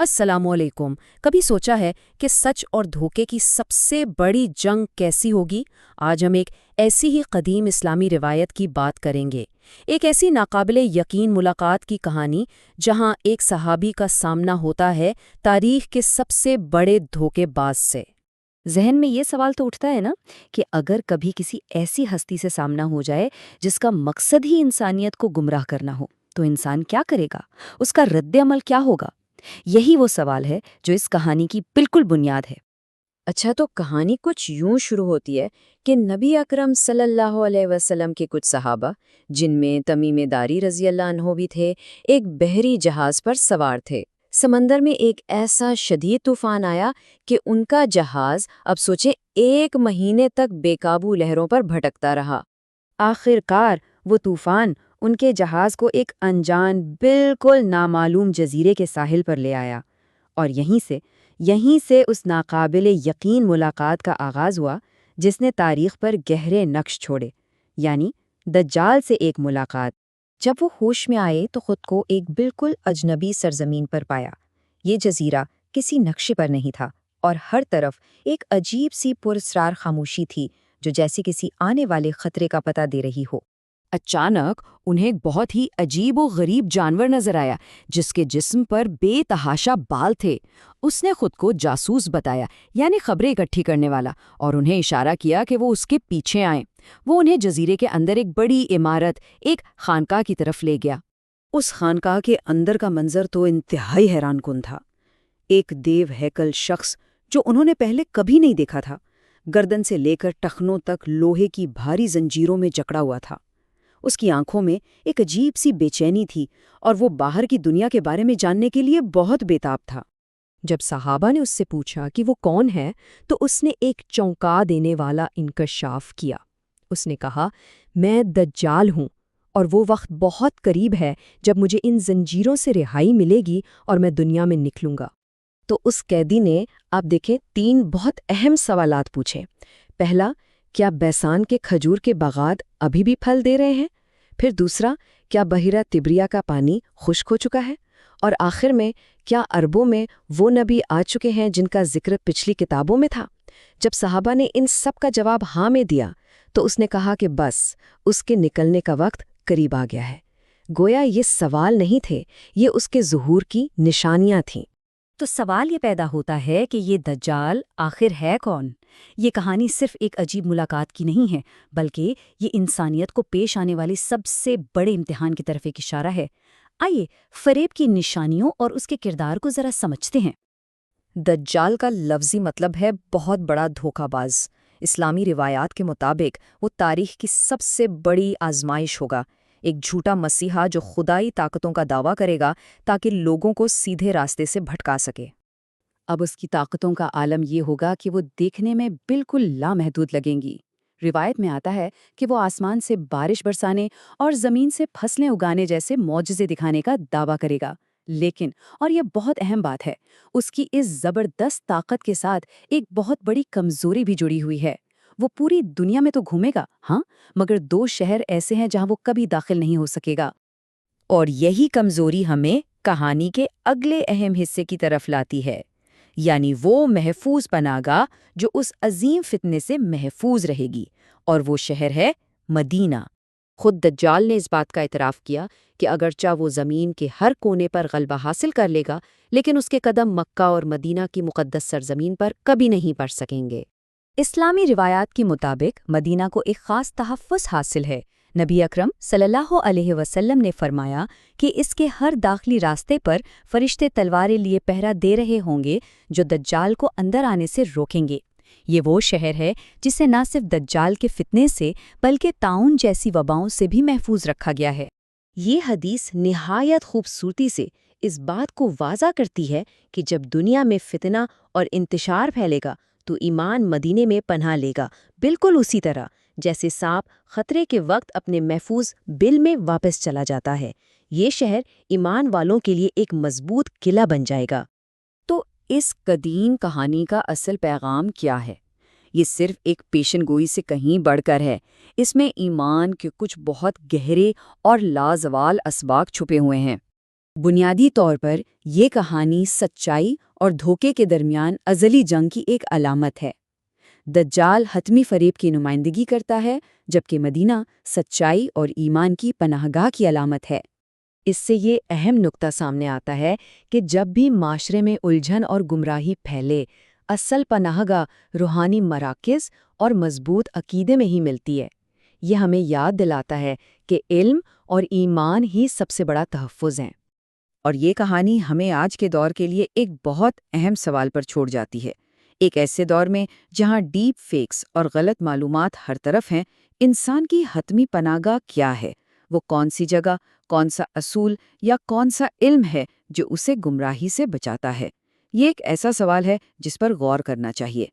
السلام علیکم۔ کبھی سوچا ہے کہ سچ اور دھوکے کی سب سے بڑی جنگ کیسی ہوگی؟ آج ہم ایک ایسی ہی قدیم اسلامی روایت کی بات کریں گے، ایک ایسی ناقابل یقین ملاقات کی کہانی جہاں ایک صحابی کا سامنا ہوتا ہے تاریخ کے سب سے بڑے دھوکے باز سے۔ ذہن میں یہ سوال تو اٹھتا ہے نا کہ اگر کبھی کسی ایسی ہستی سے سامنا ہو جائے جس کا مقصد ہی انسانیت کو گمراہ کرنا ہو تو انسان کیا کرے گا؟ اس کا رد عمل کیا ہوگا؟ یہی وہ سوال ہے جو اس کہانی کی بالکل بنیاد ہے۔ اچھا، تو کہانی کچھ یوں شروع ہوتی ہے کہ نبی اکرم صلی اللہ علیہ وسلم کے کچھ صحابہ، جن میں تمیم داری رضی اللہ عنہ بھی تھے، ایک بحری جہاز پر سوار تھے۔ سمندر میں ایک ایسا شدید طوفان آیا کہ ان کا جہاز، اب سوچیں، 1 مہینے تک بے قابو لہروں پر بھٹکتا رہا۔ آخر کار وہ طوفان ان کے جہاز کو ایک انجان بالکل نامعلوم جزیرے کے ساحل پر لے آیا، اور یہیں سے اس ناقابل یقین ملاقات کا آغاز ہوا جس نے تاریخ پر گہرے نقش چھوڑے، یعنی دجال سے ایک ملاقات۔ جب وہ ہوش میں آئے تو خود کو ایک بالکل اجنبی سرزمین پر پایا۔ یہ جزیرہ کسی نقشے پر نہیں تھا، اور ہر طرف ایک عجیب سی پراسرار خاموشی تھی جو جیسے کسی آنے والے خطرے کا پتہ دے رہی ہو۔ اچانک انہیں ایک بہت ہی عجیب و غریب جانور نظر آیا جس کے جسم پر بے تحاشا بال تھے۔ اس نے خود کو جاسوس بتایا، یعنی خبریں اکٹھی کرنے والا، اور انہیں اشارہ کیا کہ وہ اس کے پیچھے آئیں۔ وہ انہیں جزیرے کے اندر ایک بڑی عمارت، ایک خانقاہ کی طرف لے گیا۔ اس خانقاہ کے اندر کا منظر تو انتہائی حیران کن تھا۔ ایک دیو ہیکل شخص جو انہوں نے پہلے کبھی نہیں دیکھا تھا، گردن سے لے کر ٹخنوں تک لوہے کی بھاری زنجیروں میں جکڑا ہوا تھا۔ اس کی آنکھوں میں ایک عجیب سی بے چینی تھی، اور وہ باہر کی دنیا کے بارے میں جاننے کے لیے بہت بےتاب تھا۔ جب صحابہ نے اس سے پوچھا کہ وہ کون ہے تو اس نے ایک چونکا دینے والا انکشاف کیا۔ اس نے کہا، میں دجال ہوں، اور وہ وقت بہت قریب ہے جب مجھے ان زنجیروں سے رہائی ملے گی اور میں دنیا میں نکلوں گا۔ تو اس قیدی نے، آپ دیکھیں، 3 بہت اہم سوالات پوچھے۔ پہلا، کیا بیسان کے کھجور کے باغات ابھی بھی پھل دے رہے ہیں؟ پھر دوسرا، کیا بحیرہ تبریہ کا پانی خشک ہو چکا ہے؟ اور آخر میں، کیا عربوں میں وہ نبی آ چکے ہیں جن کا ذکر پچھلی کتابوں میں تھا؟ جب صحابہ نے ان سب کا جواب ہاں میں دیا تو اس نے کہا کہ بس اس کے نکلنے کا وقت قریب آ گیا ہے۔ گویا یہ سوال نہیں تھے، یہ اس کے ظہور کی نشانیاں تھیں۔ تو سوال یہ پیدا ہوتا ہے کہ یہ دجال آخر ہے کون؟ یہ کہانی صرف ایک عجیب ملاقات کی نہیں ہے، بلکہ یہ انسانیت کو پیش آنے والے سب سے بڑے امتحان کی طرف ایک اشارہ ہے۔ آئیے فریب کی نشانیوں اور اس کے کردار کو ذرا سمجھتے ہیں۔ دجال کا لفظی مطلب ہے بہت بڑا دھوکہ باز۔ اسلامی روایات کے مطابق وہ تاریخ کی سب سے بڑی آزمائش ہوگا، ایک جھوٹا مسیحا جو خدائی طاقتوں کا دعویٰ کرے گا تاکہ لوگوں کو سیدھے راستے سے بھٹکا سکے۔ اب اس کی طاقتوں کا عالم یہ ہوگا کہ وہ دیکھنے میں بالکل لامحدود لگیں گی۔ روایت میں آتا ہے کہ وہ آسمان سے بارش برسانے اور زمین سے فصلیں اگانے جیسے معجزے دکھانے کا دعویٰ کرے گا، لیکن، اور یہ بہت اہم بات ہے، اس کی اس زبردست طاقت کے ساتھ ایک بہت بڑی کمزوری بھی جڑی ہوئی ہے۔ وہ پوری دنیا میں تو گھومے گا، ہاں، مگر 2 شہر ایسے ہیں جہاں وہ کبھی داخل نہیں ہو سکے گا۔ اور یہی کمزوری ہمیں کہانی کے اگلے اہم حصے کی طرف لاتی ہے، یعنی وہ محفوظ پناہ گاہ جو اس عظیم فتنے سے محفوظ رہے گی، اور وہ شہر ہے مدینہ۔ خود دجال نے اس بات کا اعتراف کیا کہ اگرچہ وہ زمین کے ہر کونے پر غلبہ حاصل کر لے گا، لیکن اس کے قدم مکہ اور مدینہ کی مقدس سرزمین پر کبھی نہیں پڑ سکیں گے۔ اسلامی روایات کے مطابق مدینہ کو ایک خاص تحفظ حاصل ہے۔ نبی اکرم صلی اللہ علیہ وسلم نے فرمایا کہ اس کے ہر داخلی راستے پر فرشتے تلواریں لیے پہرا دے رہے ہوں گے جو دجال کو اندر آنے سے روکیں گے۔ یہ وہ شہر ہے جسے نہ صرف دجال کے فتنے سے بلکہ طاعون جیسی وباؤں سے بھی محفوظ رکھا گیا ہے۔ یہ حدیث نہایت خوبصورتی سے اس بات کو واضح کرتی ہے کہ جب دنیا میں فتنہ اور انتشار پھیلے گا تو ایمان مدینے میں پناہ لے گا، بالکل اسی طرح جیسے سانپ خطرے کے وقت اپنے محفوظ بل میں واپس چلا جاتا ہے۔ یہ شہر ایمان والوں کے لیے ایک مضبوط قلعہ بن جائے گا۔ تو اس قدیم کہانی کا اصل پیغام کیا ہے؟ یہ صرف ایک پیشن گوئی سے کہیں بڑھ کر ہے۔ اس میں ایمان کے کچھ بہت گہرے اور لازوال اسباق چھپے ہوئے ہیں۔ بنیادی طور پر یہ کہانی سچائی اور دھوکے کے درمیان ازلی جنگ کی ایک علامت ہے۔ دجال حتمی فریب کی نمائندگی کرتا ہے، جبکہ مدینہ سچائی اور ایمان کی پناہ گاہ کی علامت ہے۔ اس سے یہ اہم نقطہ سامنے آتا ہے کہ جب بھی معاشرے میں الجھن اور گمراہی پھیلے، اصل پناہ گاہ روحانی مراکز اور مضبوط عقیدے میں ہی ملتی ہے۔ یہ ہمیں یاد دلاتا ہے کہ علم اور ایمان ہی سب سے بڑا تحفظ ہیں۔ اور یہ کہانی ہمیں آج کے دور کے لیے ایک بہت اہم سوال پر چھوڑ جاتی ہے۔ ایک ایسے دور میں جہاں ڈیپ فیکس اور غلط معلومات ہر طرف ہیں، انسان کی حتمی پناہ گاہ کیا ہے؟ وہ کون سی جگہ، کون سا اصول یا کون سا علم ہے جو اسے گمراہی سے بچاتا ہے؟ یہ ایک ایسا سوال ہے جس پر غور کرنا چاہیے۔